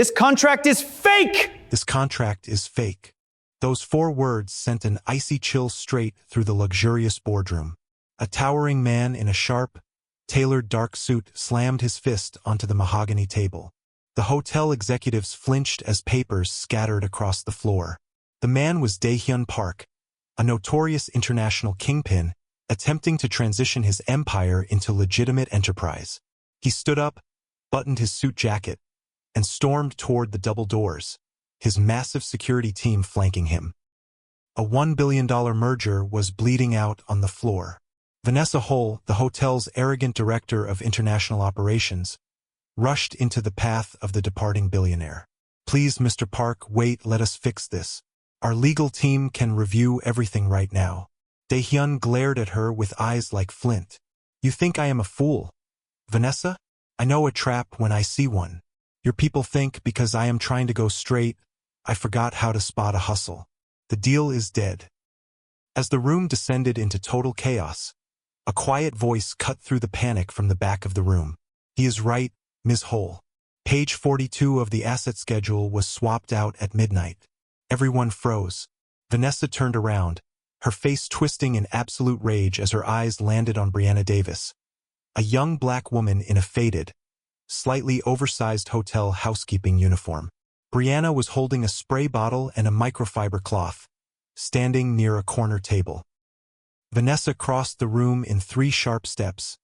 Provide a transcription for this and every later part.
This contract is fake! This contract is fake. Those 4 words sent an icy chill straight through the luxurious boardroom. A towering man in a sharp, tailored dark suit slammed his fist onto the mahogany table. The hotel executives flinched as papers scattered across the floor. The man was Dae-hyun Park, a notorious international kingpin attempting to transition his empire into legitimate enterprise. He stood up, buttoned his suit jacket, and stormed toward the double doors, his massive security team flanking him. A $1 billion merger was bleeding out on the floor. Vanessa Hull, the hotel's arrogant director of international operations, rushed into the path of the departing billionaire. "Please, Mr. Park, wait, let us fix this. Our legal team can review everything right now." Dae-hyun glared at her with eyes like flint. "You think I am a fool, Vanessa? I know a trap when I see one. Your people think because I am trying to go straight, I forgot how to spot a hustle. The deal is dead." As the room descended into total chaos, a quiet voice cut through the panic from the back of the room. "He is right, Ms. Hull. Page 42 of the asset schedule was swapped out at midnight." Everyone froze. Vanessa turned around, her face twisting in absolute rage as her eyes landed on Briana Davis, a young black woman in a faded, slightly oversized hotel housekeeping uniform. Briana was holding a spray bottle and a microfiber cloth, standing near a corner table. Vanessa crossed the room in 3 sharp steps,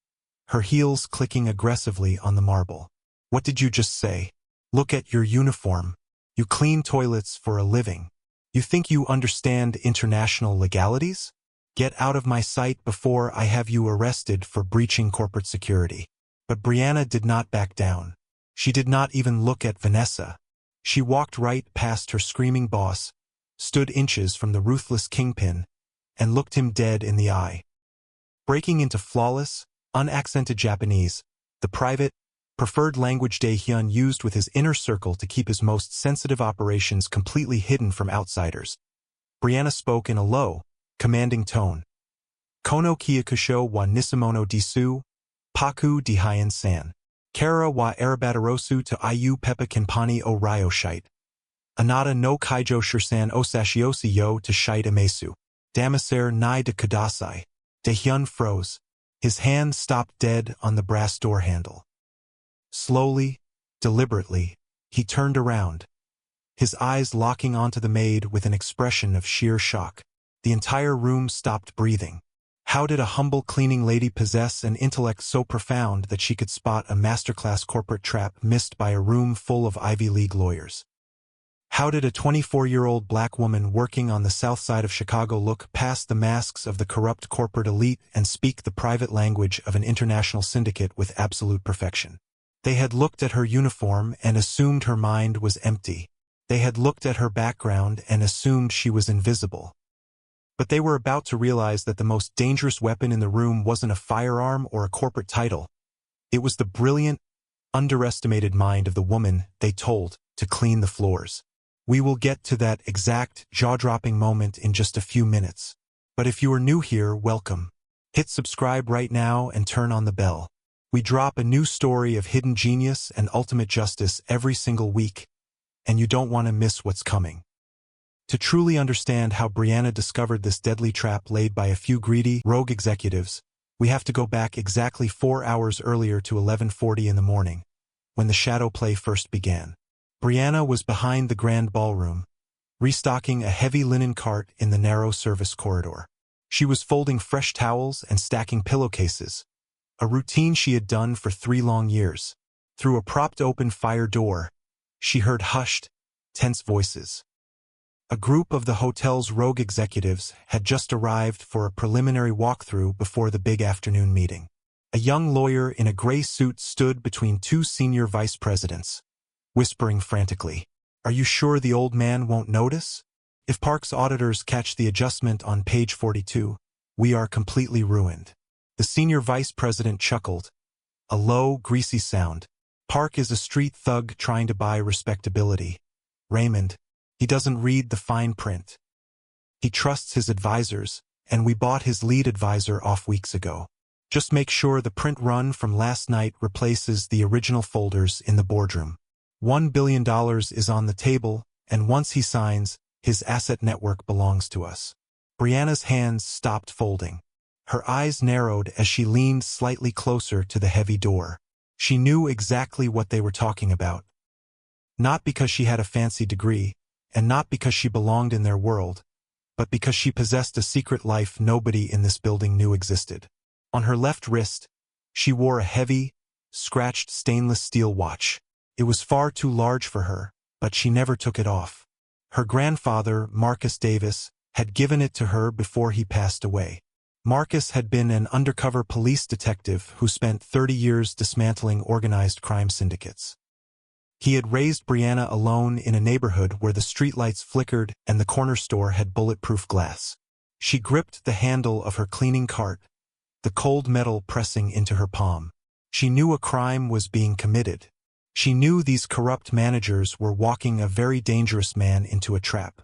her heels clicking aggressively on the marble. "What did you just say? Look at your uniform. You clean toilets for a living. You think you understand international legalities? Get out of my sight before I have you arrested for breaching corporate security." But Briana did not back down. She did not even look at Vanessa. She walked right past her screaming boss, stood inches from the ruthless kingpin, and looked him dead in the eye. Breaking into flawless, unaccented Japanese, the private, preferred language Dae-hyun used with his inner circle to keep his most sensitive operations completely hidden from outsiders, Briana spoke in a low, commanding tone. "Kono kiyakusho wa nisimono disu, paku dihayan san. Kara wa arabatarosu to iu peppa kinpani o ryo shite. Anata no kaijo shirsan osashiosi yo to shite amesu. Damaser nai de kudasai." Dae-hyun froze. His hand stopped dead on the brass door handle. Slowly, deliberately, he turned around, his eyes locking onto the maid with an expression of sheer shock. The entire room stopped breathing. How did a humble cleaning lady possess an intellect so profound that she could spot a masterclass corporate trap missed by a room full of Ivy League lawyers? How did a 24-year-old black woman working on the south side of Chicago look past the masks of the corrupt corporate elite and speak the private language of an international syndicate with absolute perfection? They had looked at her uniform and assumed her mind was empty. They had looked at her background and assumed she was invisible. But they were about to realize that the most dangerous weapon in the room wasn't a firearm or a corporate title. It was the brilliant, underestimated mind of the woman they told to clean the floors. We will get to that exact jaw-dropping moment in just a few minutes. But if you are new here, welcome. Hit subscribe right now and turn on the bell. We drop a new story of hidden genius and ultimate justice every single week, and you don't want to miss what's coming. To truly understand how Briana discovered this deadly trap laid by a few greedy, rogue executives, we have to go back exactly 4 hours earlier to 11:40 in the morning, when the shadow play first began. Briana was behind the grand ballroom, restocking a heavy linen cart in the narrow service corridor. She was folding fresh towels and stacking pillowcases, a routine she had done for 3 long years. Through a propped-open fire door, she heard hushed, tense voices. A group of the hotel's rogue executives had just arrived for a preliminary walkthrough before the big afternoon meeting. A young lawyer in a gray suit stood between 2 senior vice presidents, whispering frantically, "Are you sure the old man won't notice? If Park's auditors catch the adjustment on page 42, we are completely ruined." The senior vice president chuckled, a low, greasy sound. "Park is a street thug trying to buy respectability. Raymond, he doesn't read the fine print. He trusts his advisors, and we bought his lead advisor off weeks ago. Just make sure the print run from last night replaces the original folders in the boardroom." $1 billion is on the table, and once he signs, his asset network belongs to us. Briana's hands stopped folding. Her eyes narrowed as she leaned slightly closer to the heavy door. She knew exactly what they were talking about. Not because she had a fancy degree, and not because she belonged in their world, but because she possessed a secret life nobody in this building knew existed. On her left wrist, she wore a heavy, scratched stainless steel watch. It was far too large for her, but she never took it off. Her grandfather, Marcus Davis, had given it to her before he passed away. Marcus had been an undercover police detective who spent 30 years dismantling organized crime syndicates. He had raised Briana alone in a neighborhood where the streetlights flickered and the corner store had bulletproof glass. She gripped the handle of her cleaning cart, the cold metal pressing into her palm. She knew a crime was being committed. She knew these corrupt managers were walking a very dangerous man into a trap.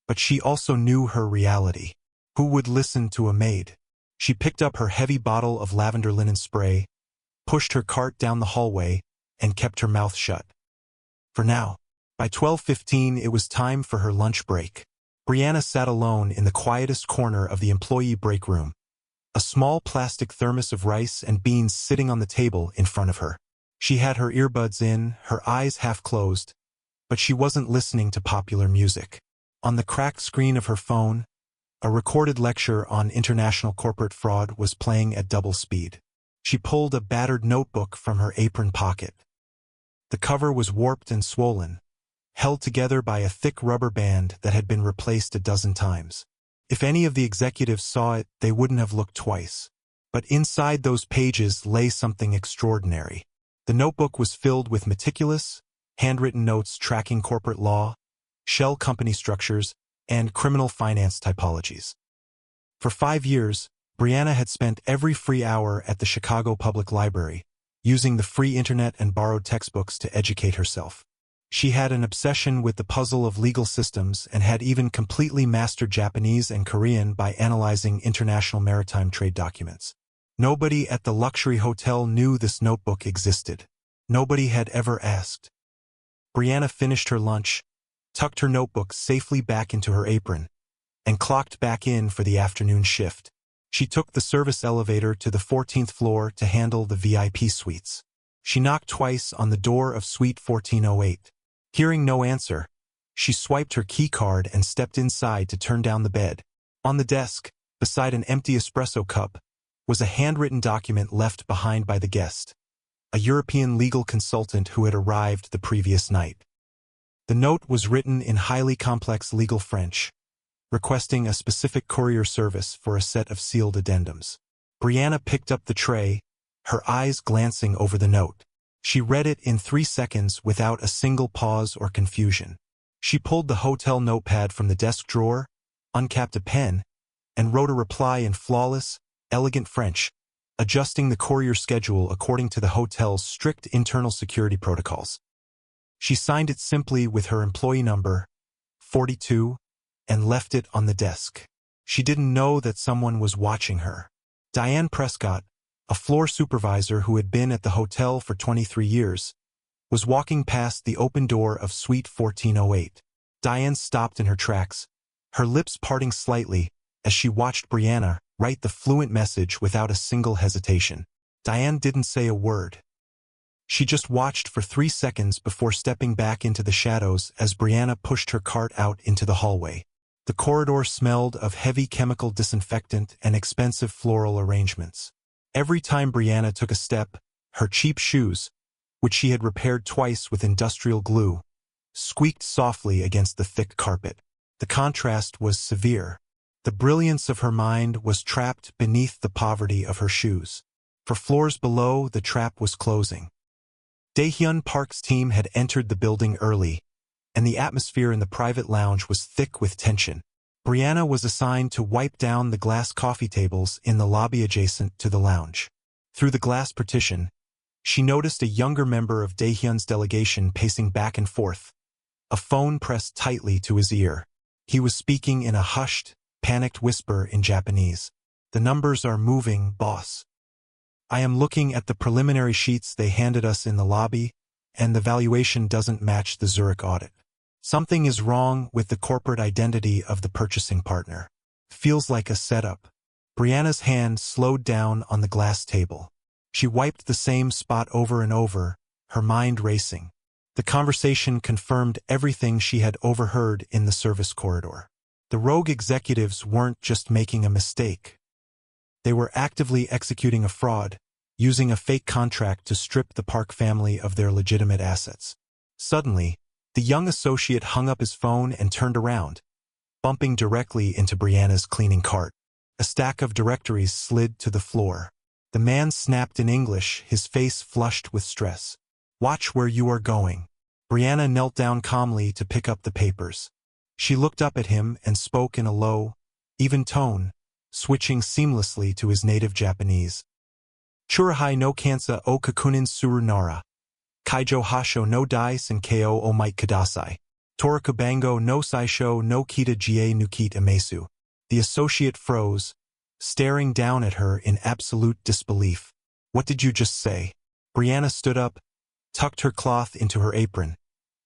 But she also knew her reality. Who would listen to a maid? She picked up her heavy bottle of lavender linen spray, pushed her cart down the hallway, and kept her mouth shut. For now. By 12:15 it was time for her lunch break. Briana sat alone in the quietest corner of the employee break room, a small plastic thermos of rice and beans sitting on the table in front of her. She had her earbuds in, her eyes half closed, but she wasn't listening to popular music. On the cracked screen of her phone, a recorded lecture on international corporate fraud was playing at double speed. She pulled a battered notebook from her apron pocket. The cover was warped and swollen, held together by a thick rubber band that had been replaced a dozen times. If any of the executives saw it, they wouldn't have looked twice. But inside those pages lay something extraordinary. The notebook was filled with meticulous, handwritten notes tracking corporate law, shell company structures, and criminal finance typologies. For 5 years, Briana had spent every free hour at the Chicago Public Library, using the free internet and borrowed textbooks to educate herself. She had an obsession with the puzzle of legal systems and had even completely mastered Japanese and Korean by analyzing international maritime trade documents. Nobody at the luxury hotel knew this notebook existed. Nobody had ever asked. Briana finished her lunch, tucked her notebook safely back into her apron, and clocked back in for the afternoon shift. She took the service elevator to the 14th floor to handle the VIP suites. She knocked twice on the door of suite 1408. Hearing no answer, she swiped her key card and stepped inside to turn down the bed. On the desk, beside an empty espresso cup, was a handwritten document left behind by the guest, a European legal consultant who had arrived the previous night. The note was written in highly complex legal French, requesting a specific courier service for a set of sealed addendums. Briana picked up the tray, her eyes glancing over the note. She read it in 3 seconds without a single pause or confusion. She pulled the hotel notepad from the desk drawer, uncapped a pen, and wrote a reply in flawless, elegant French, adjusting the courier schedule according to the hotel's strict internal security protocols. She signed it simply with her employee number, 42, and left it on the desk. She didn't know that someone was watching her. Diane Prescott, a floor supervisor who had been at the hotel for 23 years, was walking past the open door of suite 1408. Diane stopped in her tracks, her lips parting slightly as she watched Briana write the fluent message without a single hesitation. Diane didn't say a word. She just watched for 3 seconds before stepping back into the shadows as Briana pushed her cart out into the hallway. The corridor smelled of heavy chemical disinfectant and expensive floral arrangements. Every time Briana took a step, her cheap shoes, which she had repaired twice with industrial glue, squeaked softly against the thick carpet. The contrast was severe. The brilliance of her mind was trapped beneath the poverty of her shoes. For floors below, the trap was closing. Daehyun Park's team had entered the building early, and the atmosphere in the private lounge was thick with tension. Briana was assigned to wipe down the glass coffee tables in the lobby adjacent to the lounge. Through the glass partition, she noticed a younger member of Daehyun's delegation pacing back and forth, a phone pressed tightly to his ear. He was speaking in a hushed, panicked whisper in Japanese. "The numbers are moving, boss. I am looking at the preliminary sheets they handed us in the lobby, and the valuation doesn't match the Zurich audit. Something is wrong with the corporate identity of the purchasing partner. Feels like a setup. Briana's hand slowed down on the glass table. She wiped the same spot over and over, her mind racing. The conversation confirmed everything she had overheard in the service corridor. The rogue executives weren't just making a mistake. They were actively executing a fraud, using a fake contract to strip the Park family of their legitimate assets. Suddenly, the young associate hung up his phone and turned around, bumping directly into Briana's cleaning cart. A stack of directories slid to the floor. The man snapped in English, his face flushed with stress. "Watch where you are going." Briana knelt down calmly to pick up the papers. She looked up at him and spoke in a low, even tone, switching seamlessly to his native Japanese. "Churahai no kansa o kakunin suru nara. Kaijo hasho no dai senkeo o might kudasai. Torakubango no saisho no kita jie nukit amesu." The associate froze, staring down at her in absolute disbelief. "What did you just say?" Briana stood up, tucked her cloth into her apron,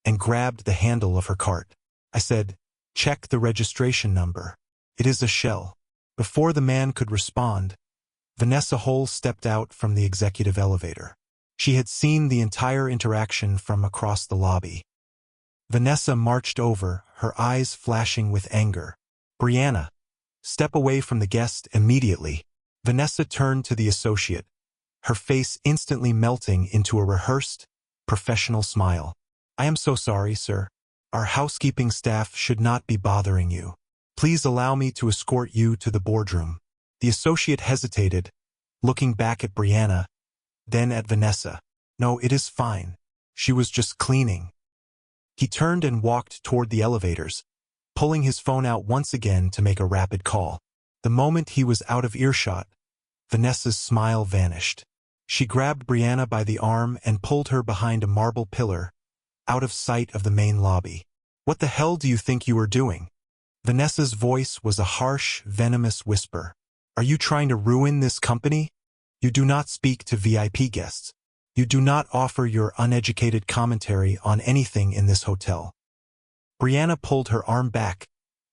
and grabbed the handle of her cart. "I said, check the registration number. It is a shell." Before the man could respond, Vanessa Hole stepped out from the executive elevator. She had seen the entire interaction from across the lobby. Vanessa marched over, her eyes flashing with anger. "Briana, step away from the guest immediately." Vanessa turned to the associate, her face instantly melting into a rehearsed, professional smile. "I am so sorry, sir. Our housekeeping staff should not be bothering you. Please allow me to escort you to the boardroom." The associate hesitated, looking back at Briana, then at Vanessa. "No, it is fine. She was just cleaning." He turned and walked toward the elevators, pulling his phone out once again to make a rapid call. The moment he was out of earshot, Vanessa's smile vanished. She grabbed Briana by the arm and pulled her behind a marble pillar, out of sight of the main lobby. "What the hell do you think you are doing?" Vanessa's voice was a harsh, venomous whisper. "Are you trying to ruin this company? You do not speak to VIP guests. You do not offer your uneducated commentary on anything in this hotel." Briana pulled her arm back,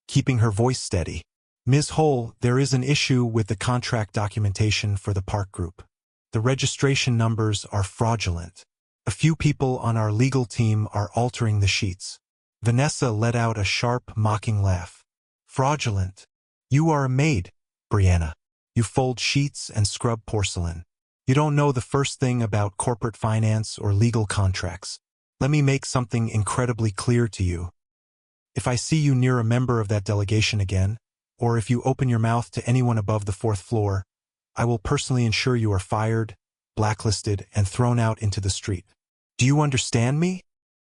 keeping her voice steady. "Ms. Hole, there is an issue with the contract documentation for the Park Group. The registration numbers are fraudulent. A few people on our legal team are altering the sheets." Vanessa let out a sharp, mocking laugh. "Fraudulent? You are a maid, Briana. You fold sheets and scrub porcelain. You don't know the first thing about corporate finance or legal contracts. Let me make something incredibly clear to you. If I see you near a member of that delegation again, or if you open your mouth to anyone above the 4th floor, I will personally ensure you are fired, blacklisted, and thrown out into the street. Do you understand me?"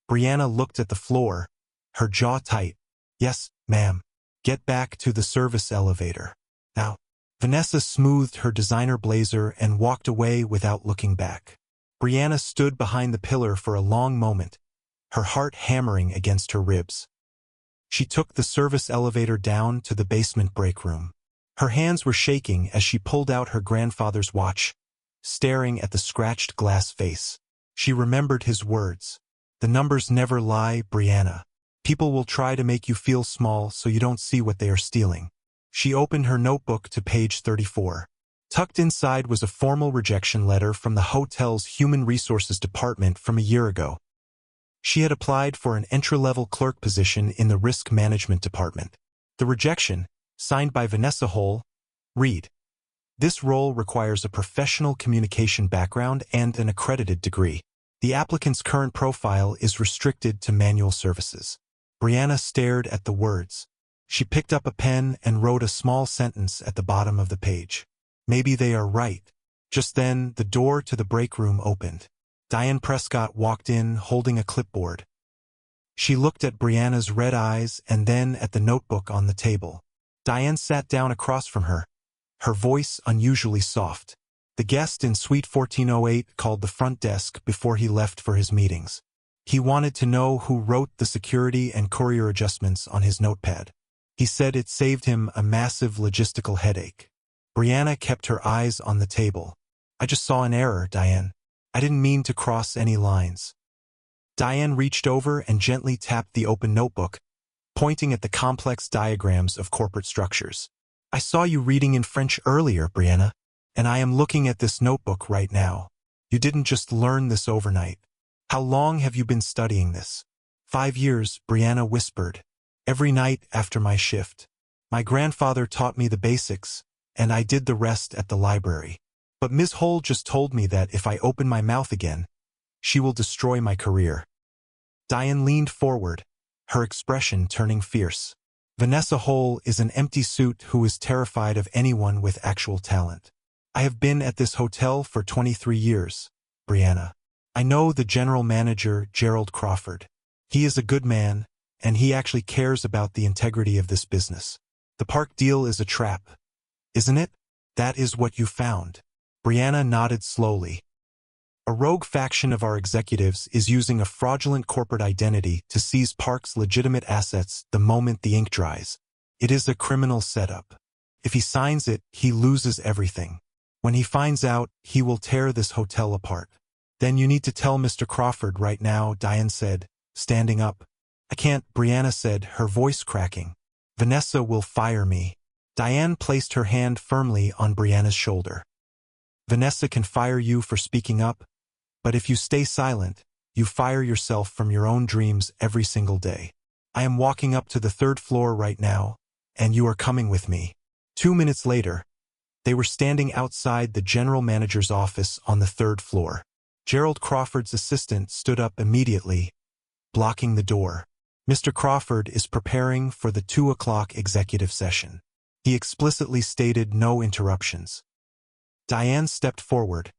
Briana looked at the floor, her jaw tight. "Yes, ma'am. Get back to the service elevator. Now." Vanessa smoothed her designer blazer and walked away without looking back. Briana stood behind the pillar for a long moment, her heart hammering against her ribs. She took the service elevator down to the basement break room. Her hands were shaking as she pulled out her grandfather's watch, staring at the scratched glass face. She remembered his words. "The numbers never lie, Briana. People will try to make you feel small so you don't see what they are stealing." She opened her notebook to page 34. Tucked inside was a formal rejection letter from the hotel's Human Resources Department from a year ago. She had applied for an entry-level clerk position in the Risk Management Department. The rejection, signed by Vanessa Hole, read, "This role requires a professional communication background and an accredited degree. The applicant's current profile is restricted to manual services." Briana stared at the words. She picked up a pen and wrote a small sentence at the bottom of the page. Maybe they are right. Just then, the door to the break room opened. Diane Prescott walked in, holding a clipboard. She looked at Briana's red eyes and then at the notebook on the table. Diane sat down across from her, her voice unusually soft. The guest in suite 1408 called the front desk before he left for his meetings. He wanted to know who wrote the security and courier adjustments on his notepad. He said it saved him a massive logistical headache. Briana kept her eyes on the table. "I just saw an error, Diane. I didn't mean to cross any lines." Diane reached over and gently tapped the open notebook, pointing at the complex diagrams of corporate structures. I saw you reading in French earlier, Briana, and I am looking at this notebook right now. You didn't just learn this overnight. How long have you been studying this? 5 years, Briana whispered. Every night after my shift. My grandfather taught me the basics, and I did the rest at the library. But Ms. Hole just told me that if I open my mouth again, she will destroy my career. Diane leaned forward, her expression turning fierce. Vanessa Hole is an empty suit who is terrified of anyone with actual talent. I have been at this hotel for 23 years, Briana. I know the general manager, Gerald Crawford. He is a good man, and he actually cares about the integrity of this business. The park deal is a trap, isn't it? That is what you found. Briana nodded slowly. A rogue faction of our executives is using a fraudulent corporate identity to seize Park's legitimate assets the moment the ink dries. It is a criminal setup. If he signs it, he loses everything. When he finds out, he will tear this hotel apart. Then you need to tell Mr. Crawford right now, Diane said, standing up. I can't, Briana said, her voice cracking. Vanessa will fire me. Diane placed her hand firmly on Briana's shoulder. Vanessa can fire you for speaking up, but if you stay silent, you fire yourself from your own dreams every single day. I am walking up to the 3rd floor right now, and you are coming with me. 2 minutes later, they were standing outside the general manager's office on the 3rd floor. Gerald Crawford's assistant stood up immediately, blocking the door. Mr. Crawford is preparing for the 2 o'clock executive session. He explicitly stated no interruptions. Diane stepped forward,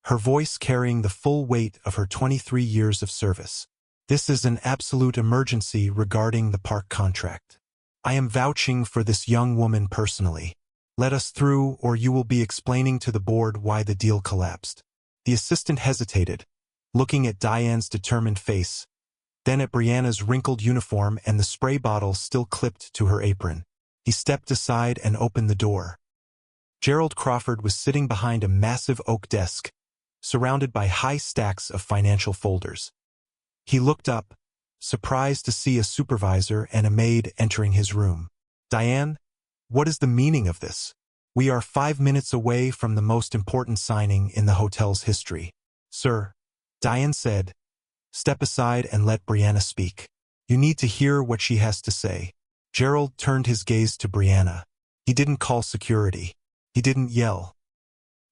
her voice carrying the full weight of her 23 years of service. This is an absolute emergency regarding the park contract. I am vouching for this young woman personally. Let us through, or you will be explaining to the board why the deal collapsed. The assistant hesitated, looking at Diane's determined face, then at Briana's wrinkled uniform and the spray bottle still clipped to her apron. He stepped aside and opened the door. Gerald Crawford was sitting behind a massive oak desk, surrounded by high stacks of financial folders. He looked up, surprised to see a supervisor and a maid entering his room. Diane, what is the meaning of this? We are 5 minutes away from the most important signing in the hotel's history. Sir, Diane said, step aside and let Briana speak. You need to hear what she has to say. Gerald turned his gaze to Briana. He didn't call security. He didn't yell.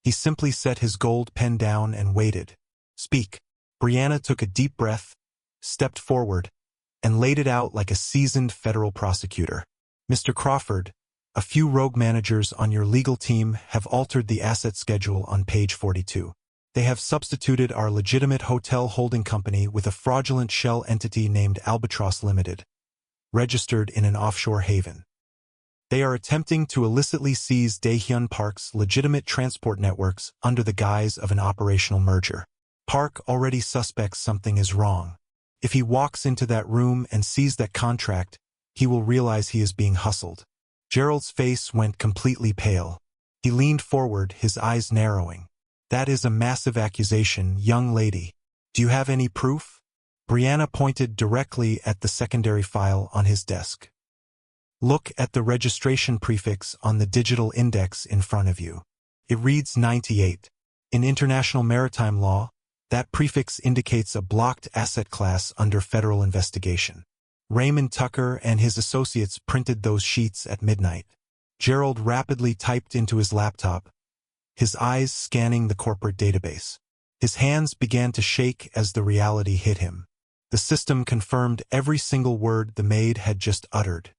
He simply set his gold pen down and waited. Speak. Briana took a deep breath, stepped forward, and laid it out like a seasoned federal prosecutor. Mr. Crawford, a few rogue managers on your legal team have altered the asset schedule on page 42. They have substituted our legitimate hotel holding company with a fraudulent shell entity named Albatross Limited, registered in an offshore haven. They are attempting to illicitly seize Daehyun Park's legitimate transport networks under the guise of an operational merger. Park already suspects something is wrong. If he walks into that room and sees that contract, he will realize he is being hustled. Gerald's face went completely pale. He leaned forward, his eyes narrowing. That is a massive accusation, young lady. Do you have any proof? Briana pointed directly at the secondary file on his desk. Look at the registration prefix on the digital index in front of you. It reads 98. In international maritime law, that prefix indicates a blocked asset class under federal investigation. Raymond Tucker and his associates printed those sheets at midnight. Gerald rapidly typed into his laptop, his eyes scanning the corporate database. His hands began to shake as the reality hit him. The system confirmed every single word the maid had just uttered.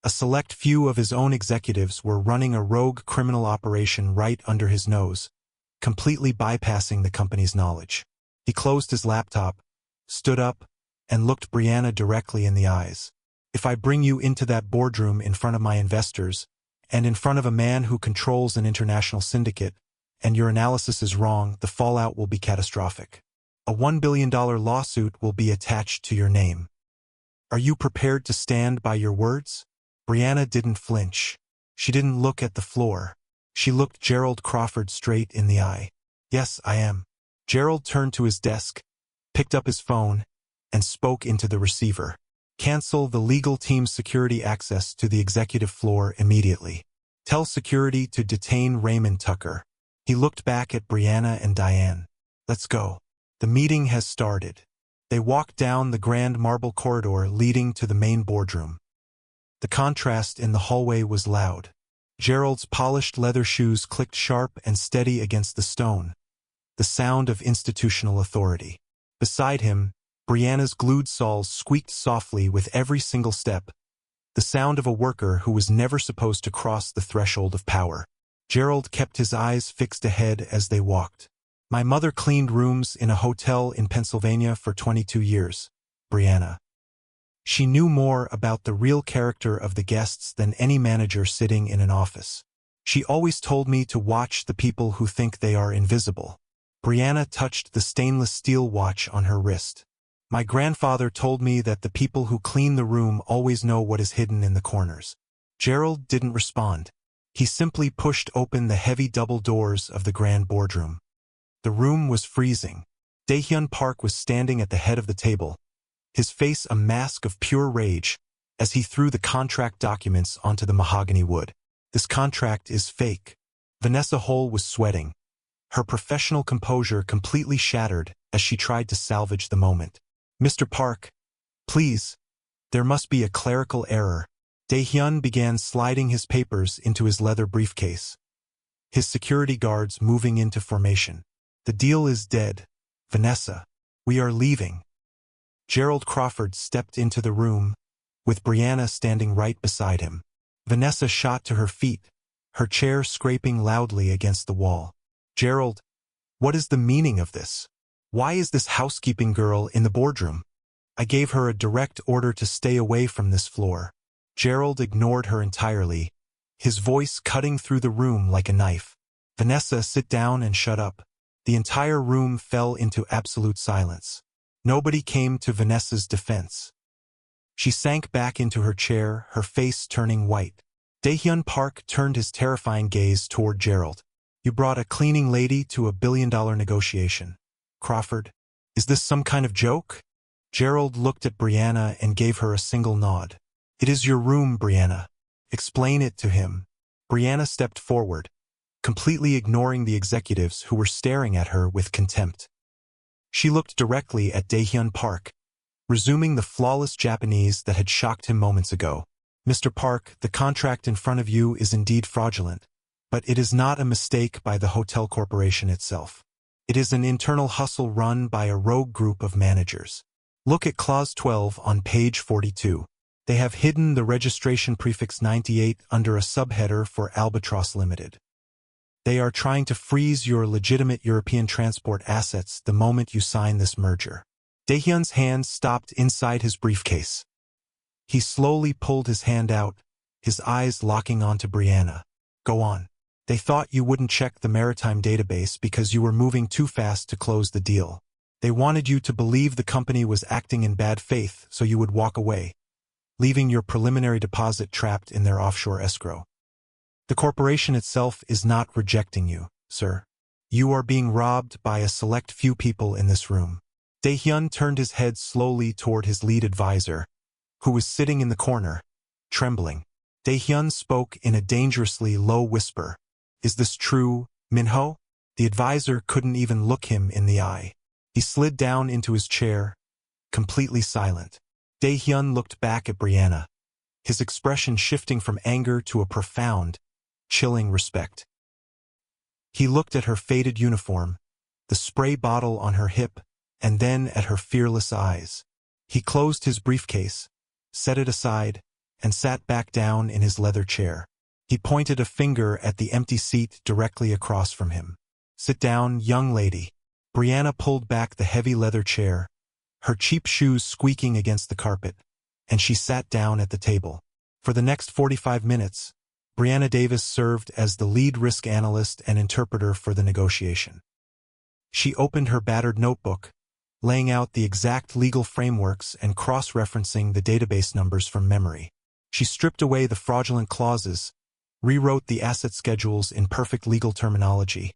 A select few of his own executives were running a rogue criminal operation right under his nose, completely bypassing the company's knowledge. He closed his laptop, stood up, and looked Briana directly in the eyes. If I bring you into that boardroom in front of my investors, and in front of a man who controls an international syndicate, and your analysis is wrong, the fallout will be catastrophic. A $1 billion lawsuit will be attached to your name. Are you prepared to stand by your words? Briana didn't flinch. She didn't look at the floor. She looked Gerald Crawford straight in the eye. Yes, I am. Gerald turned to his desk, picked up his phone, and spoke into the receiver. Cancel the legal team's security access to the executive floor immediately. Tell security to detain Raymond Tucker. He looked back at Briana and Diane. Let's go. The meeting has started. They walked down the grand marble corridor leading to the main boardroom. The contrast in the hallway was loud. Gerald's polished leather shoes clicked sharp and steady against the stone, the sound of institutional authority. Beside him, Briana's glued soles squeaked softly with every single step, the sound of a worker who was never supposed to cross the threshold of power. Gerald kept his eyes fixed ahead as they walked. My mother cleaned rooms in a hotel in Pennsylvania for 22 years, Briana. She knew more about the real character of the guests than any manager sitting in an office. She always told me to watch the people who think they are invisible. Briana touched the stainless steel watch on her wrist. My grandfather told me that the people who clean the room always know what is hidden in the corners. Gerald didn't respond. He simply pushed open the heavy double doors of the grand boardroom. The room was freezing. Daehyun Park was standing at the head of the table, his face a mask of pure rage, as he threw the contract documents onto the mahogany wood. This contract is fake. Vanessa Hole was sweating, her professional composure completely shattered as she tried to salvage the moment. Mr. Park, please. There must be a clerical error. Daehyun began sliding his papers into his leather briefcase, his security guards moving into formation. The deal is dead. Vanessa, we are leaving. Gerald Crawford stepped into the room, with Briana standing right beside him. Vanessa shot to her feet, her chair scraping loudly against the wall. Gerald, what is the meaning of this? Why is this housekeeping girl in the boardroom? I gave her a direct order to stay away from this floor. Gerald ignored her entirely, his voice cutting through the room like a knife. Vanessa, sit down and shut up. The entire room fell into absolute silence. Nobody came to Vanessa's defense. She sank back into her chair, her face turning white. Daehyun Park turned his terrifying gaze toward Gerald. You brought a cleaning lady to a billion-dollar negotiation. Crawford, is this some kind of joke? Gerald looked at Briana and gave her a single nod. It is your room, Briana. Explain it to him. Briana stepped forward, completely ignoring the executives who were staring at her with contempt. She looked directly at Daehyun Park, resuming the flawless Japanese that had shocked him moments ago. Mr. Park, the contract in front of you is indeed fraudulent, but it is not a mistake by the hotel corporation itself. It is an internal hustle run by a rogue group of managers. Look at Clause 12 on page 42. They have hidden the registration prefix 98 under a subheader for Albatross Limited. They are trying to freeze your legitimate European transport assets the moment you sign this merger. Daehyun's hand stopped inside his briefcase. He slowly pulled his hand out, his eyes locking onto Briana. Go on. They thought you wouldn't check the maritime database because you were moving too fast to close the deal. They wanted you to believe the company was acting in bad faith so you would walk away, leaving your preliminary deposit trapped in their offshore escrow. The corporation itself is not rejecting you, sir. You are being robbed by a select few people in this room. Daehyun turned his head slowly toward his lead advisor, who was sitting in the corner, trembling. Daehyun spoke in a dangerously low whisper. Is this true, Minho? The advisor couldn't even look him in the eye. He slid down into his chair, completely silent. Daehyun looked back at Briana, his expression shifting from anger to a profound, chilling respect. He looked at her faded uniform, the spray bottle on her hip, and then at her fearless eyes. He closed his briefcase, set it aside, and sat back down in his leather chair. He pointed a finger at the empty seat directly across from him. Sit down, young lady. Briana pulled back the heavy leather chair, her cheap shoes squeaking against the carpet, and she sat down at the table. For the next 45 minutes, Briana Davis served as the lead risk analyst and interpreter for the negotiation. She opened her battered notebook, laying out the exact legal frameworks and cross-referencing the database numbers from memory. She stripped away the fraudulent clauses, rewrote the asset schedules in perfect legal terminology,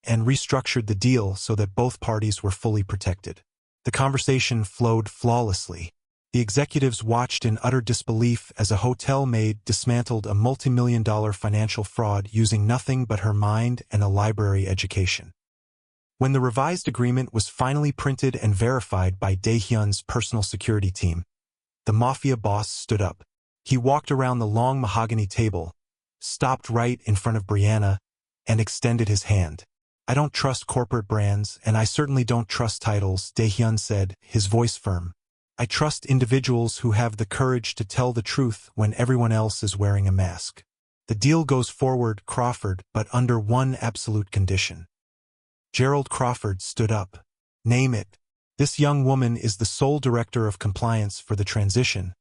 and restructured the deal so that both parties were fully protected. The conversation flowed flawlessly. The executives watched in utter disbelief as a hotel maid dismantled a multi-million-dollar financial fraud using nothing but her mind and a library education. When the revised agreement was finally printed and verified by Daehyun's personal security team, the Mafia boss stood up. He walked around the long mahogany table, stopped right in front of Briana, and extended his hand. "I don't trust corporate brands, and I certainly don't trust titles," Daehyun said, his voice firm. "I trust individuals who have the courage to tell the truth when everyone else is wearing a mask. The deal goes forward, Crawford, but under one absolute condition." Gerald Crawford stood up. "Name it." "This young woman is the sole director of compliance for the transition,"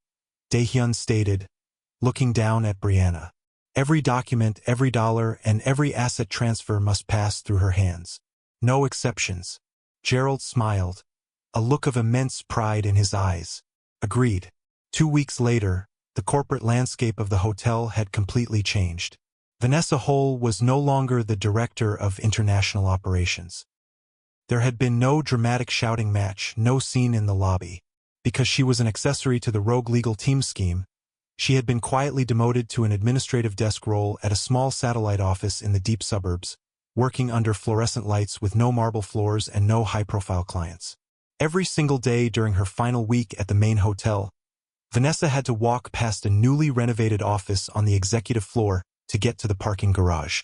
Daehyun stated, looking down at Briana. "Every document, every dollar, and every asset transfer must pass through her hands. No exceptions." Gerald smiled, a look of immense pride in his eyes. "Agreed." 2 weeks later, the corporate landscape of the hotel had completely changed. Vanessa Hull was no longer the director of international operations. There had been no dramatic shouting match, no scene in the lobby. Because she was an accessory to the rogue legal team scheme, she had been quietly demoted to an administrative desk role at a small satellite office in the deep suburbs, working under fluorescent lights with no marble floors and no high-profile clients. Every single day during her final week at the main hotel, Vanessa had to walk past a newly renovated office on the executive floor to get to the parking garage.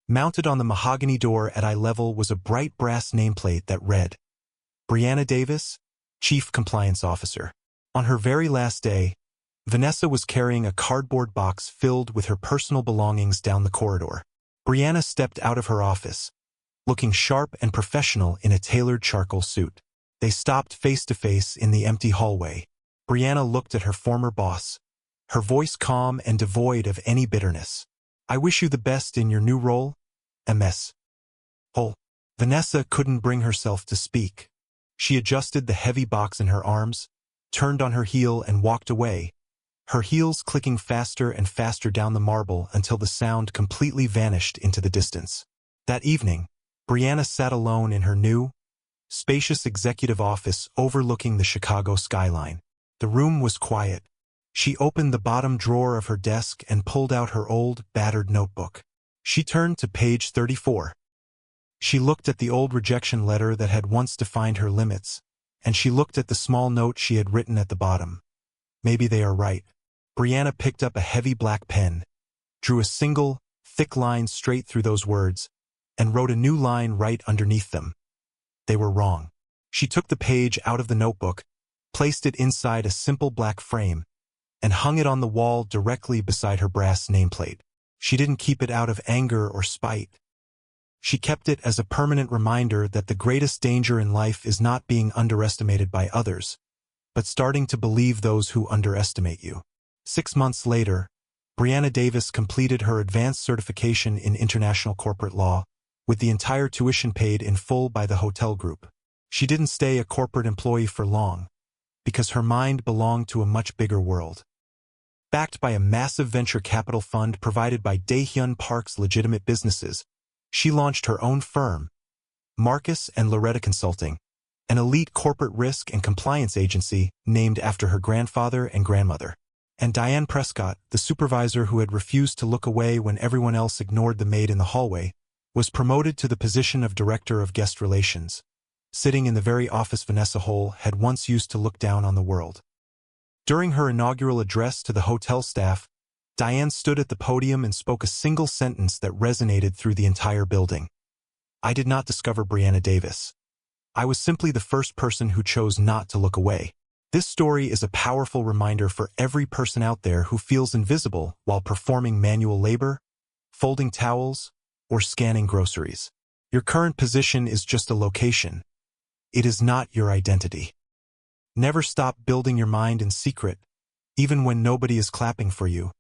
Mounted on the mahogany door at eye level was a bright brass nameplate that read, "Briana Davis, Chief Compliance Officer." On her very last day, Vanessa was carrying a cardboard box filled with her personal belongings down the corridor. Briana stepped out of her office, looking sharp and professional in a tailored charcoal suit. They stopped face to face in the empty hallway. Briana looked at her former boss, her voice calm and devoid of any bitterness. "I wish you the best in your new role, Ms. Hull." Vanessa couldn't bring herself to speak. She adjusted the heavy box in her arms, turned on her heel and walked away, her heels clicking faster and faster down the marble until the sound completely vanished into the distance. That evening, Briana sat alone in her new, spacious executive office overlooking the Chicago skyline. The room was quiet. She opened the bottom drawer of her desk and pulled out her old, battered notebook. She turned to page 34. She looked at the old rejection letter that had once defined her limits, and she looked at the small note she had written at the bottom. "Maybe they are right." Briana picked up a heavy black pen, drew a single, thick line straight through those words, and wrote a new line right underneath them. They were wrong. She took the page out of the notebook, placed it inside a simple black frame, and hung it on the wall directly beside her brass nameplate. She didn't keep it out of anger or spite. She kept it as a permanent reminder that the greatest danger in life is not being underestimated by others, but starting to believe those who underestimate you. 6 months later, Briana Davis completed her advanced certification in international corporate law, with the entire tuition paid in full by the hotel group. She didn't stay a corporate employee for long, because her mind belonged to a much bigger world. Backed by a massive venture capital fund provided by Daehyun Park's legitimate businesses, she launched her own firm, Marcus and Loretta Consulting, an elite corporate risk and compliance agency named after her grandfather and grandmother. And Diane Prescott, the supervisor who had refused to look away when everyone else ignored the maid in the hallway, was promoted to the position of Director of Guest Relations, sitting in the very office Vanessa Hull had once used to look down on the world. During her inaugural address to the hotel staff, Diane stood at the podium and spoke a single sentence that resonated through the entire building. "I did not discover Briana Davis. I was simply the first person who chose not to look away." This story is a powerful reminder for every person out there who feels invisible while performing manual labor, folding towels, or scanning groceries. Your current position is just a location. It is not your identity. Never stop building your mind in secret, even when nobody is clapping for you,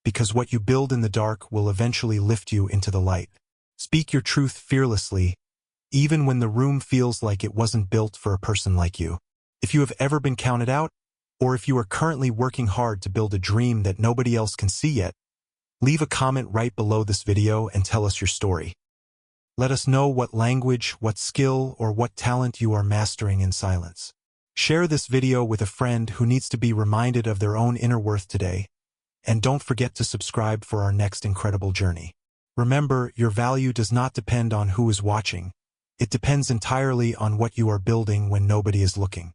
because what you build in the dark will eventually lift you into the light. Speak your truth fearlessly, even when the room feels like it wasn't built for a person like you. If you have ever been counted out, or if you are currently working hard to build a dream that nobody else can see yet, leave a comment right below this video and tell us your story. Let us know what language, what skill, or what talent you are mastering in silence. Share this video with a friend who needs to be reminded of their own inner worth today, and don't forget to subscribe for our next incredible journey. Remember, your value does not depend on who is watching. It depends entirely on what you are building when nobody is looking.